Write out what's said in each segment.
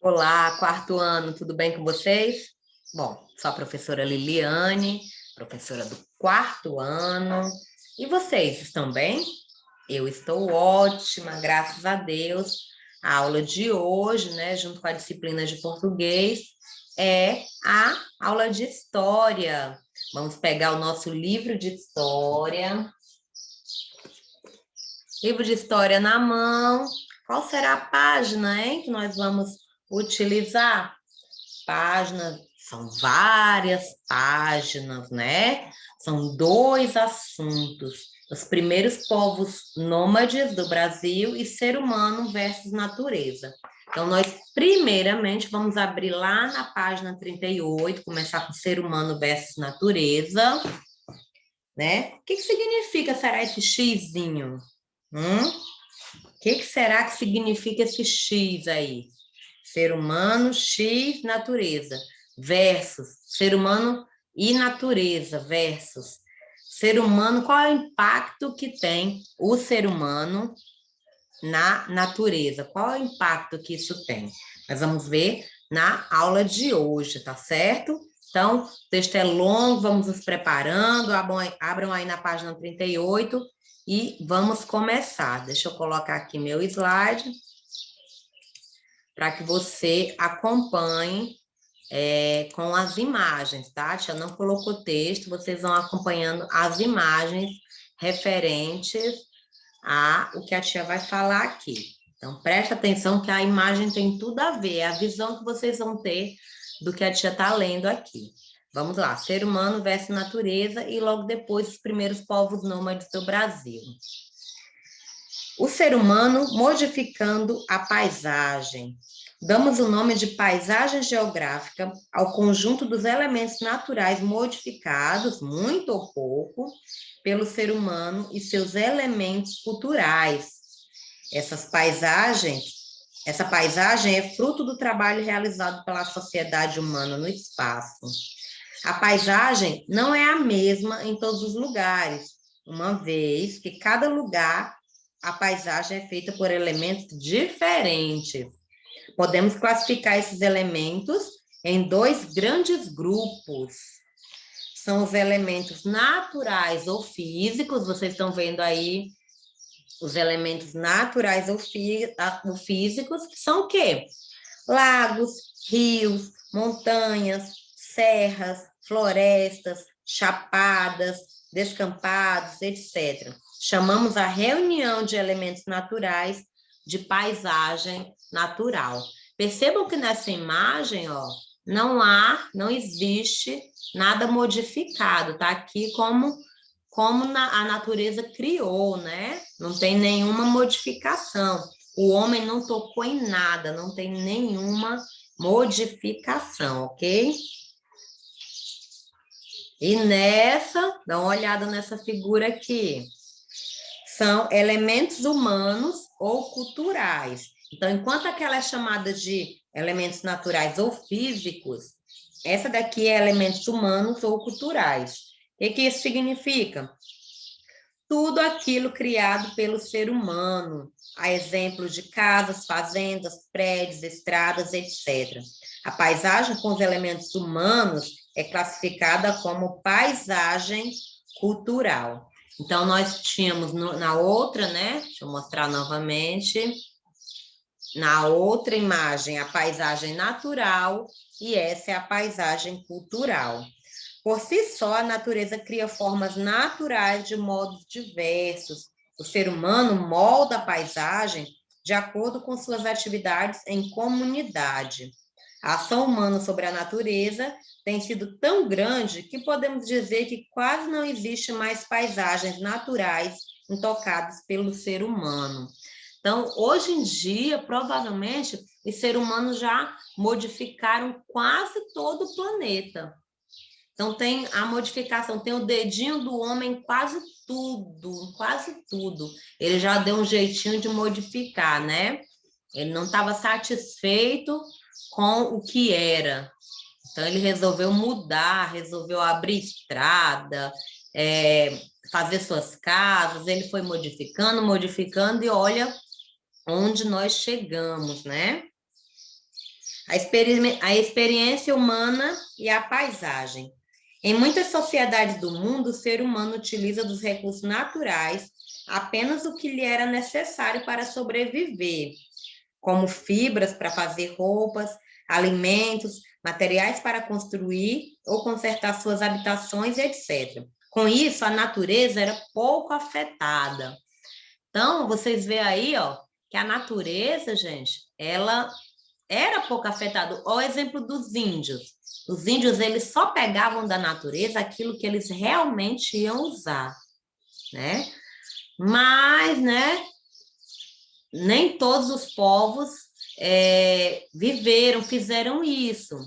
Olá, quarto ano, tudo bem com vocês? Bom, sou a professora Liliane, professora do quarto ano. E vocês, estão bem? Eu estou ótima, graças a Deus. A aula de hoje, né, junto com a disciplina de português, é a aula de história. Vamos pegar o nosso livro de história. Livro de história na mão. Qual será a página, hein, que nós vamos utilizar? Páginas, são várias páginas, né? São dois assuntos: os primeiros povos nômades do Brasil e ser humano versus natureza. Então, nós primeiramente vamos abrir lá na página 38, começar com ser humano versus natureza, né? O que significa, será esse xizinho? O que será que significa esse X aí? Ser humano, X, natureza. Versus ser humano e natureza. Versus ser humano, qual é o impacto que tem o ser humano na natureza? Qual é o impacto que isso tem? Nós vamos ver na aula de hoje, tá certo? Então, o texto é longo, vamos nos preparando, abram aí na página 38 e vamos começar. Deixa eu colocar aqui meu slide para que você acompanhe com as imagens, tá? A tia não colocou texto, vocês vão acompanhando as imagens referentes a o que a tia vai falar aqui. Então, presta atenção que a imagem tem tudo a ver, é a visão que vocês vão ter do que a tia está lendo aqui. Vamos lá, ser humano versus natureza e logo depois os primeiros povos nômades do Brasil. O ser humano modificando a paisagem. Damos o nome de paisagem geográfica ao conjunto dos elementos naturais modificados, muito ou pouco, pelo ser humano e seus elementos culturais. Essa paisagem é fruto do trabalho realizado pela sociedade humana no espaço. A paisagem não é a mesma em todos os lugares, uma vez que cada lugar a paisagem é feita por elementos diferentes. Podemos classificar esses elementos em dois grandes grupos. São os elementos naturais ou físicos, vocês estão vendo aí os elementos naturais ou físicos, que são o quê? Lagos, rios, montanhas, serras, florestas, chapadas, descampados, etc. Chamamos a reunião de elementos naturais de paisagem natural. Percebam que nessa imagem, ó, não existe nada modificado, tá aqui como a natureza criou, né? Não tem nenhuma modificação. O homem não tocou em nada, não tem nenhuma modificação, ok? E dá uma olhada nessa figura aqui. São elementos humanos ou culturais. Então, enquanto aquela é chamada de elementos naturais ou físicos, essa daqui é elementos humanos ou culturais. O que isso significa? Tudo aquilo criado pelo ser humano, a exemplo de casas, fazendas, prédios, estradas, etc. A paisagem com os elementos humanos é classificada como paisagem cultural. Então, nós tínhamos na outra, né? Deixa eu mostrar novamente. Na outra imagem, a paisagem natural, e essa é a paisagem cultural. Por si só, a natureza cria formas naturais de modos diversos. O ser humano molda a paisagem de acordo com suas atividades em comunidade. A ação humana sobre a natureza tem sido tão grande que podemos dizer que quase não existe mais paisagens naturais intocadas pelo ser humano. Então, hoje em dia, provavelmente, os seres humanos já modificaram quase todo o planeta. Então, tem a modificação, tem o dedinho do homem em quase tudo, quase tudo. Ele já deu um jeitinho de modificar, né? Ele não estava satisfeito com o que era. Então, ele resolveu mudar, resolveu abrir estrada, fazer suas casas. Ele foi modificando, modificando, e olha onde nós chegamos, né? A experiência humana e a paisagem. Em muitas sociedades do mundo, o ser humano utiliza dos recursos naturais apenas o que lhe era necessário para sobreviver, como fibras para fazer roupas, alimentos, materiais para construir ou consertar suas habitações, etc. Com isso, a natureza era pouco afetada. Então, vocês veem aí, ó, que a natureza, gente, ela era pouco afetada. Olha o exemplo dos índios. Os índios, eles só pegavam da natureza aquilo que eles realmente iam usar, né? Mas, né, nem todos os povos viveram, fizeram isso.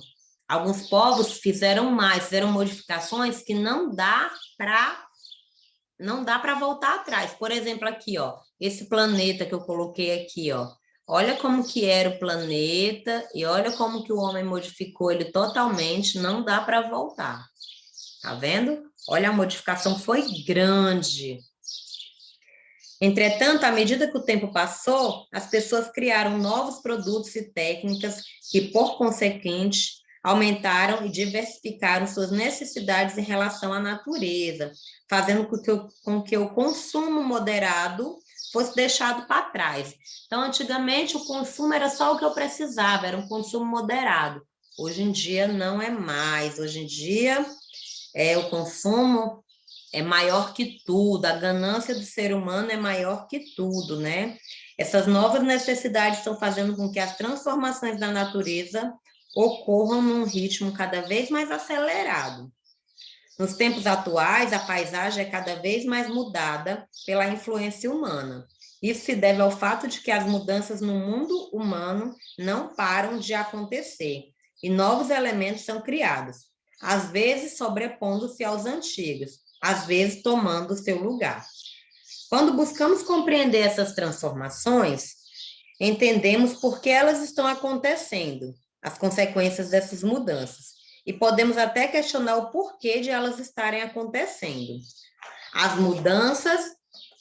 Alguns povos fizeram mais, fizeram modificações que não dá para voltar atrás. Por exemplo, aqui, ó, esse planeta que eu coloquei aqui, ó. Olha como que era o planeta e olha como que o homem modificou ele totalmente, não dá para voltar. Tá vendo? Olha, a modificação foi grande. Entretanto, à medida que o tempo passou, as pessoas criaram novos produtos e técnicas que, por consequente, aumentaram e diversificaram suas necessidades em relação à natureza, fazendo com que o consumo moderado fosse deixado para trás. Então, antigamente, o consumo era só o que eu precisava, era um consumo moderado. Hoje em dia, não é mais. Hoje em dia, o consumo é maior que tudo, a ganância do ser humano é maior que tudo, né? Essas novas necessidades estão fazendo com que as transformações da natureza ocorram num ritmo cada vez mais acelerado. Nos tempos atuais, a paisagem é cada vez mais mudada pela influência humana. Isso se deve ao fato de que as mudanças no mundo humano não param de acontecer e novos elementos são criados, às vezes sobrepondo-se aos antigos, às vezes tomando o seu lugar. Quando buscamos compreender essas transformações, entendemos por que elas estão acontecendo, as consequências dessas mudanças, e podemos até questionar o porquê de elas estarem acontecendo. As mudanças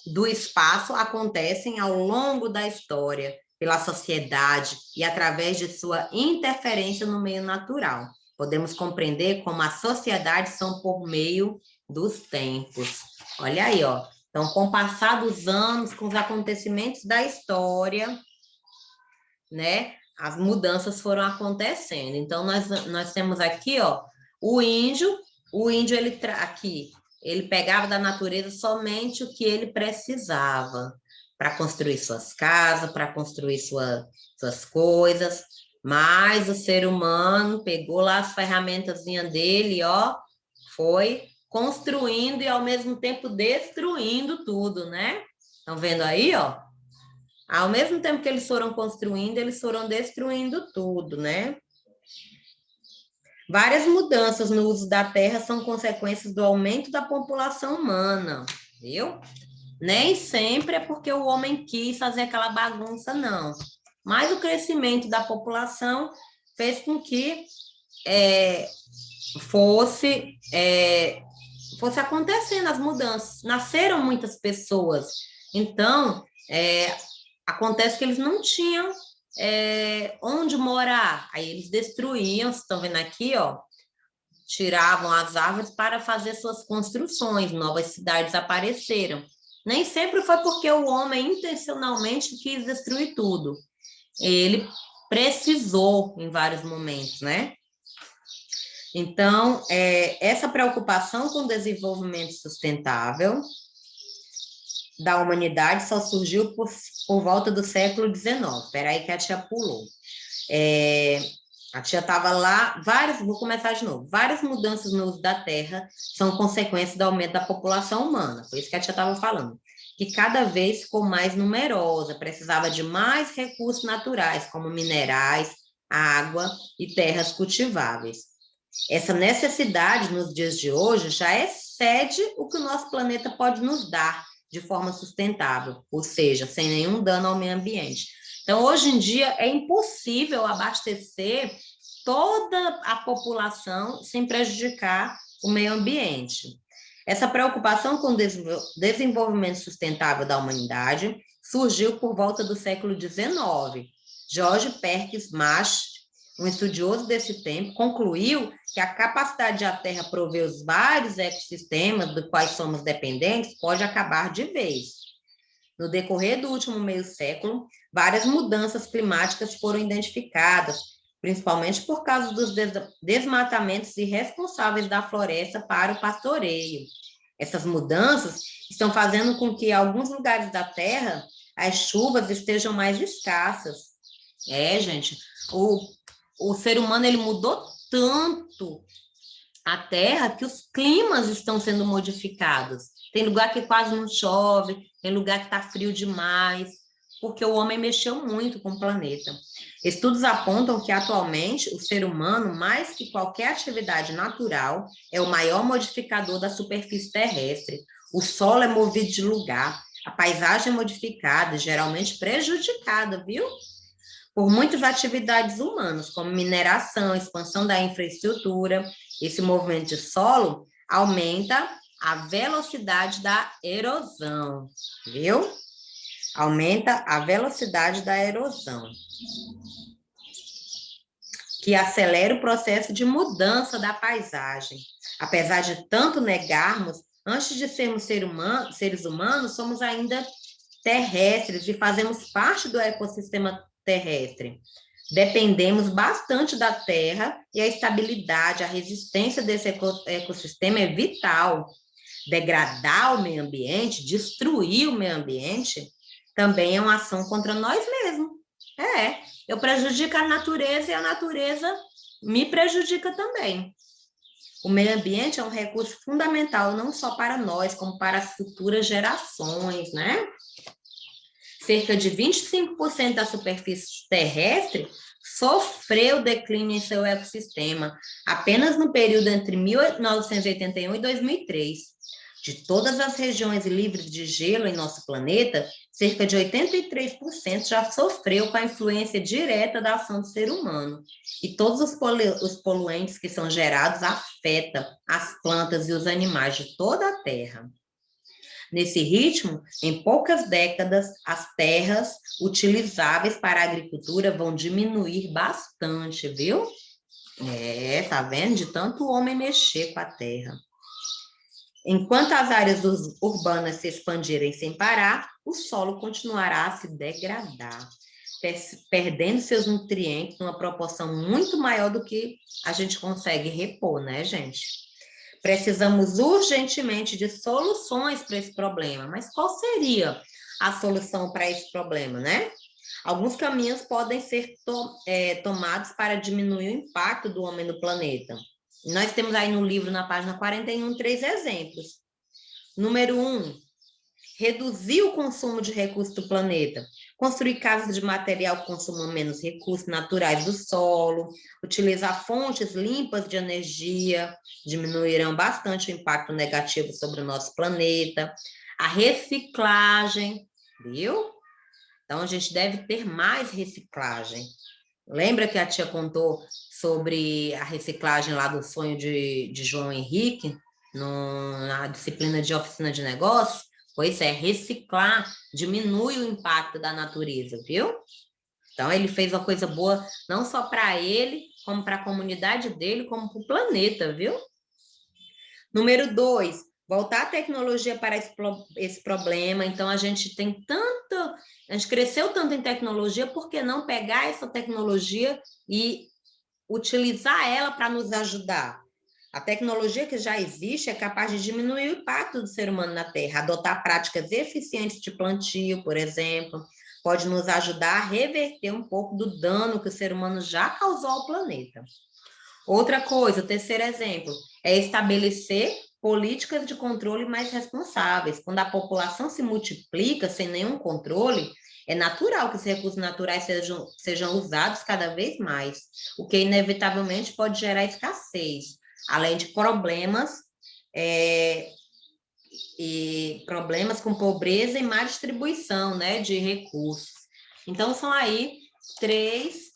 do espaço acontecem ao longo da história, pela sociedade e através de sua interferência no meio natural. Podemos compreender como as sociedades são por meio dos tempos. Olha aí, ó. Então, com o passar dos anos, com os acontecimentos da história, né, as mudanças foram acontecendo. Então, nós temos aqui, ó, o índio, ele pegava da natureza somente o que ele precisava para construir suas casas, para construir suas coisas, mas o ser humano pegou lá as ferramentas dele, ó, foi construindo e ao mesmo tempo destruindo tudo, né? Estão vendo aí, ó? Ao mesmo tempo que eles foram construindo, eles foram destruindo tudo, né? Várias mudanças no uso da terra são consequências do aumento da população humana, viu? Nem sempre é porque o homem quis fazer aquela bagunça, não. Mas o crescimento da população fez com que fosse acontecendo as mudanças. Nasceram muitas pessoas. Então, acontece que eles não tinham onde morar. Aí eles destruíam, vocês estão vendo aqui, ó, tiravam as árvores para fazer suas construções, novas cidades apareceram. Nem sempre foi porque o homem intencionalmente quis destruir tudo. Ele precisou em vários momentos, né? Então, essa preocupação com o desenvolvimento sustentável da humanidade só surgiu por volta do século XIX. Espera aí que a tia pulou. A tia estava lá, vou começar de novo. Várias mudanças no uso da terra são consequência do aumento da população humana. Foi isso que a tia estava falando. Que cada vez ficou mais numerosa, precisava de mais recursos naturais, como minerais, água e terras cultiváveis. Essa necessidade, nos dias de hoje, já excede o que o nosso planeta pode nos dar de forma sustentável, ou seja, sem nenhum dano ao meio ambiente. Então, hoje em dia, é impossível abastecer toda a população sem prejudicar o meio ambiente. Essa preocupação com o desenvolvimento sustentável da humanidade surgiu por volta do século XIX. George Perkins Marsh Um estudioso desse tempo concluiu que a capacidade da Terra prover os vários ecossistemas dos quais somos dependentes pode acabar de vez. No decorrer do último meio século, várias mudanças climáticas foram identificadas, principalmente por causa dos desmatamentos irresponsáveis da floresta para o pastoreio. Essas mudanças estão fazendo com que, em alguns lugares da Terra, as chuvas estejam mais escassas. Gente, o ser humano ele mudou tanto a Terra que os climas estão sendo modificados. Tem lugar que quase não chove, tem lugar que está frio demais, porque o homem mexeu muito com o planeta. Estudos apontam que, atualmente, o ser humano, mais que qualquer atividade natural, é o maior modificador da superfície terrestre. O solo é movido de lugar, a paisagem é modificada, geralmente prejudicada, viu? Por muitas atividades humanas, como mineração, expansão da infraestrutura. Esse movimento de solo aumenta a velocidade da erosão, viu? Aumenta a velocidade da erosão, que acelera o processo de mudança da paisagem. Apesar de tanto negarmos, antes de sermos seres humanos, somos ainda terrestres e fazemos parte do ecossistema terrestre. Dependemos bastante da terra e a estabilidade, a resistência desse ecossistema é vital. Degradar o meio ambiente, destruir o meio ambiente, também é uma ação contra nós mesmos. Eu prejudico a natureza e a natureza me prejudica também. O meio ambiente é um recurso fundamental, não só para nós, como para as futuras gerações, né? Cerca de 25% da superfície terrestre sofreu declínio em seu ecossistema, apenas no período entre 1981 e 2003. De todas as regiões livres de gelo em nosso planeta, cerca de 83% já sofreu com a influência direta da ação do ser humano. E todos os poluentes que são gerados afetam as plantas e os animais de toda a Terra. Nesse ritmo, em poucas décadas, as terras utilizáveis para a agricultura vão diminuir bastante, viu? Tá vendo? De tanto o homem mexer com a terra. Enquanto as áreas urbanas se expandirem sem parar, o solo continuará a se degradar, perdendo seus nutrientes numa proporção muito maior do que a gente consegue repor, né, gente? Precisamos urgentemente de soluções para esse problema. Mas qual seria a solução para esse problema, né? Alguns caminhos podem ser tomados para diminuir o impacto do homem no planeta. Nós temos aí no livro, na página 41, 3 exemplos. Número 1, reduzir o consumo de recursos do planeta. Construir casas de material que consumam menos recursos naturais do solo, utilizar fontes limpas de energia, diminuirão bastante o impacto negativo sobre o nosso planeta. A reciclagem, viu? Então, a gente deve ter mais reciclagem. Lembra que a tia contou sobre a reciclagem lá do sonho de João Henrique, na disciplina de oficina de negócios? Pois é, reciclar diminui o impacto da natureza, viu? Então, ele fez uma coisa boa não só para ele, como para a comunidade dele, como para o planeta, viu? Número 2, voltar a tecnologia para esse problema. Então, a gente cresceu tanto em tecnologia, por que não pegar essa tecnologia e utilizar ela para nos ajudar? A tecnologia que já existe é capaz de diminuir o impacto do ser humano na Terra. Adotar práticas eficientes de plantio, por exemplo, pode nos ajudar a reverter um pouco do dano que o ser humano já causou ao planeta. Outra coisa, o terceiro exemplo, é estabelecer políticas de controle mais responsáveis. Quando a população se multiplica sem nenhum controle, é natural que os recursos naturais sejam usados cada vez mais, o que inevitavelmente pode gerar escassez, além de problemas com pobreza e má distribuição, né, de recursos. Então, são aí três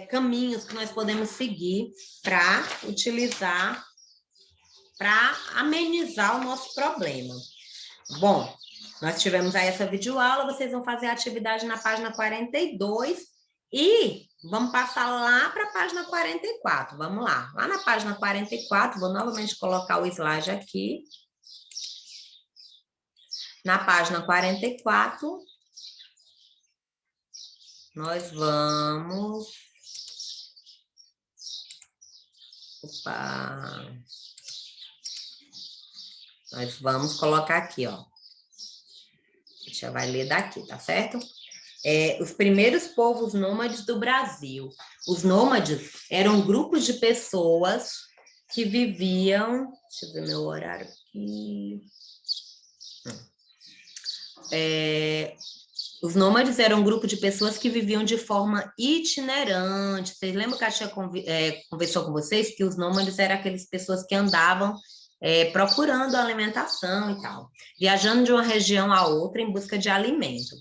caminhos que nós podemos seguir para utilizar, para amenizar o nosso problema. Bom, nós tivemos aí essa videoaula, vocês vão fazer a atividade na página 42 E vamos passar lá para a página 44. Vamos lá. Lá na página 44, vou novamente colocar o slide aqui. Na página 44, nós vamos... Opa! Nós vamos colocar aqui, ó. A gente já vai ler daqui, tá certo? Os primeiros povos nômades do Brasil. Os nômades eram grupos de pessoas que viviam... Deixa eu ver meu horário aqui. Os nômades eram um grupo de pessoas que viviam de forma itinerante. Vocês lembram que a tia conversou com vocês que os nômades eram aquelas pessoas que andavam procurando alimentação e tal, viajando de uma região a outra em busca de alimento.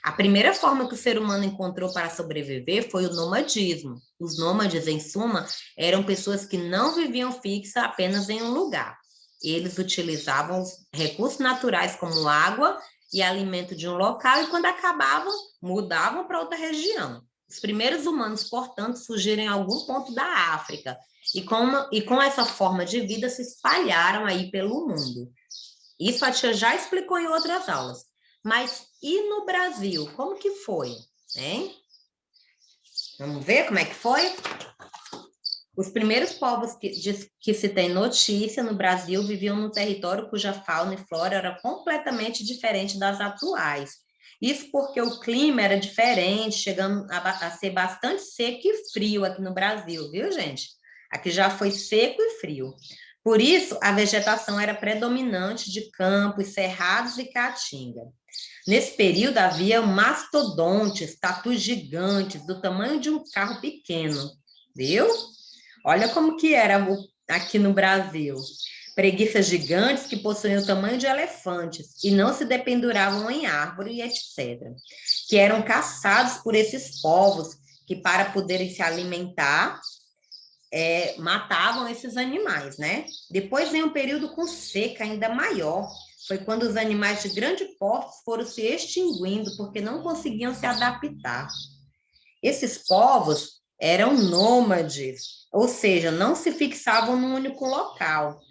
A primeira forma que o ser humano encontrou para sobreviver foi o nomadismo. Os nômades, em suma, eram pessoas que não viviam fixa apenas em um lugar. Eles utilizavam os recursos naturais como água e alimento de um local e, quando acabavam, mudavam para outra região. Os primeiros humanos, portanto, surgiram em algum ponto da África e com essa forma de vida se espalharam aí pelo mundo. Isso a tia já explicou em outras aulas. Mas e no Brasil? Como que foi? Hein? Vamos ver como é que foi? Os primeiros povos que se tem notícia no Brasil viviam num território cuja fauna e flora era completamente diferente das atuais. Isso porque o clima era diferente, chegando a ser bastante seco e frio aqui no Brasil, viu, gente? Aqui já foi seco e frio. Por isso, a vegetação era predominante de campos, cerrados e caatinga. Nesse período, havia mastodontes, tatus gigantes, do tamanho de um carro pequeno, viu? Olha como que era aqui no Brasil. Preguiças gigantes que possuíam o tamanho de elefantes e não se dependuravam em árvore e etc. Que eram caçados por esses povos que, para poderem se alimentar, matavam esses animais, né? Depois vem um período com seca ainda maior. Foi quando os animais de grande porte foram se extinguindo porque não conseguiam se adaptar. Esses povos eram nômades, ou seja, não se fixavam num único local.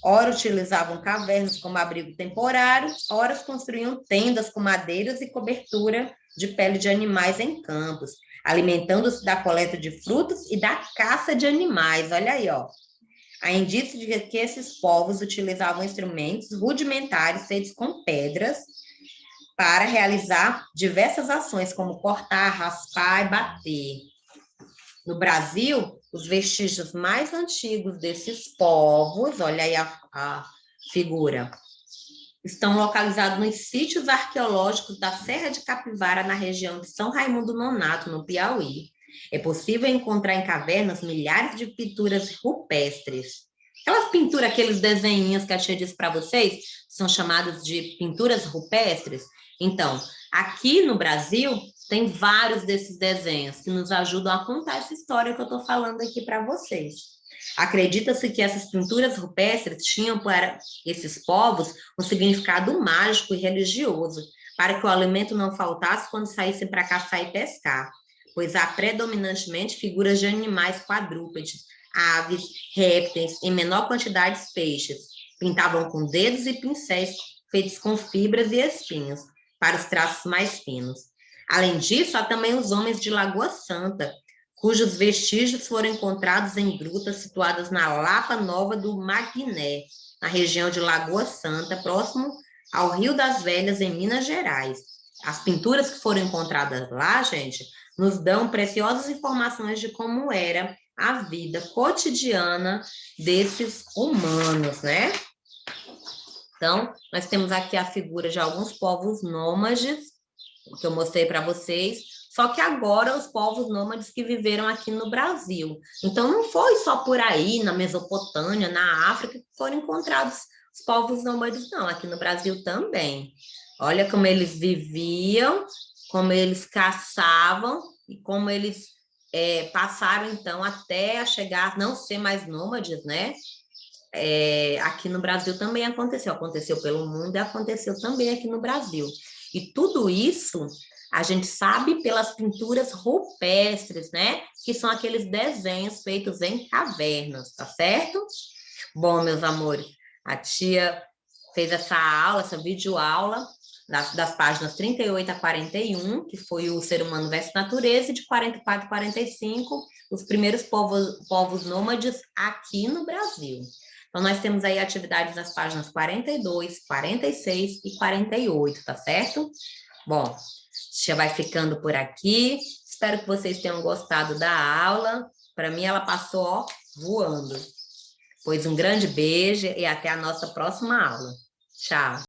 Ora utilizavam cavernas como abrigo temporário, ora construíam tendas com madeiras e cobertura de pele de animais em campos, alimentando-se da coleta de frutos e da caça de animais. Olha aí, ó. Há indícios de que esses povos utilizavam instrumentos rudimentares feitos com pedras para realizar diversas ações, como cortar, raspar e bater. No Brasil, os vestígios mais antigos desses povos, olha aí a figura, estão localizados nos sítios arqueológicos da Serra de Capivara, na região de São Raimundo Nonato, no Piauí. É possível encontrar em cavernas milhares de pinturas rupestres. Aquelas pinturas, aqueles desenhinhos que a tia disse para vocês, são chamadas de pinturas rupestres. Então, aqui no Brasil, tem vários desses desenhos que nos ajudam a contar essa história que eu estou falando aqui para vocês. Acredita-se que essas pinturas rupestres tinham para esses povos um significado mágico e religioso, para que o alimento não faltasse quando saíssem para caçar e pescar, pois há predominantemente figuras de animais quadrúpedes, aves, répteis, em menor quantidade peixes. Pintavam com dedos e pincéis feitos com fibras e espinhos, para os traços mais finos. Além disso, há também os homens de Lagoa Santa, cujos vestígios foram encontrados em grutas situadas na Lapa Nova do Magné, na região de Lagoa Santa, próximo ao Rio das Velhas, em Minas Gerais. As pinturas que foram encontradas lá, gente, nos dão preciosas informações de como era a vida cotidiana desses humanos, né? Então, nós temos aqui a figura de alguns povos nômades, que eu mostrei para vocês, só que agora os povos nômades que viveram aqui no Brasil. Então, não foi só por aí, na Mesopotâmia, na África, que foram encontrados os povos nômades, não. Aqui no Brasil também. Olha como eles viviam, como eles caçavam e como eles passaram, então, até a chegar a não ser mais nômades, né? Aqui no Brasil também aconteceu pelo mundo e aconteceu também aqui no Brasil. E tudo isso A gente sabe pelas pinturas rupestres, né? Que são aqueles desenhos feitos em cavernas, tá certo? Bom, meus amores, a tia fez essa aula, essa videoaula, das páginas 38 a 41, que foi o Ser Humano versus Natureza, e de 44 a 45, os primeiros povos nômades aqui no Brasil. Então, nós temos aí atividades nas páginas 42, 46 e 48, tá certo? Bom, já vai ficando por aqui. Espero que vocês tenham gostado da aula. Para mim, ela passou, ó, voando. Pois um grande beijo e até a nossa próxima aula. Tchau!